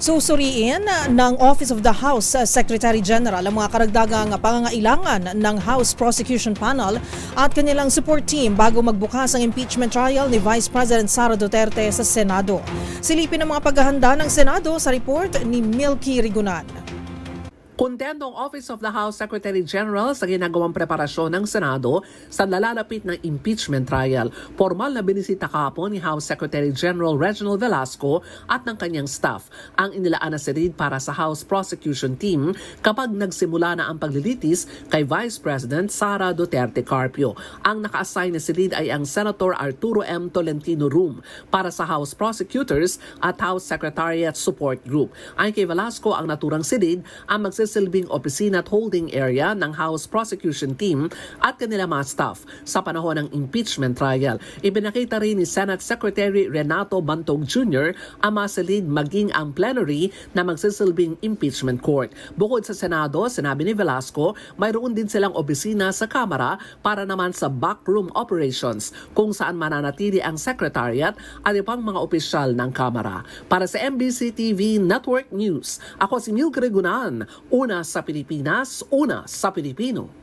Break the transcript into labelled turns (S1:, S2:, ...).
S1: Susuriin ng Office of the House Secretary General ang mga karagdagang pangangailangan ng House Prosecution Panel at kanilang support team bago magbukas ang impeachment trial ni Vice President Sara Duterte sa Senado. Silipin ang mga paghahanda ng Senado sa report ni Milky Rigunan.
S2: Kontento ang Office of the House Secretary General sa ginagawang preparasyon ng Senado sa nalalapit ng impeachment trial. Formal na binisita kahapon ni House Secretary General Reginald Velasco at ng kanyang staff ang inilaan na silid para sa House Prosecution Team kapag nagsimula na ang paglilitis kay Vice President Sara Duterte Carpio. Ang naka-assign na silid ay ang Senator Arturo M. Tolentino Room para sa House Prosecutors at House Secretariat Support Group. Ayon kay Velasco, ang naturang silid ang magsisilbing opisina at holding area ng House Prosecution Team at kanila mga staff sa panahon ng impeachment trial. Ibinakita rin ni Senate Secretary Renato Bantog Jr. ang mga silid maging ang plenary na magsisilbing impeachment court. Bukod sa Senado, sinabi ni Velasco, mayroon din silang opisina sa Kamara para naman sa backroom operations kung saan mananatili ang Secretariat at ibang mga opisyal ng Kamara. Para sa MBC TV Network News, ako si Milky Rigunan. Una sa Pilipinas, una sa Pilipino.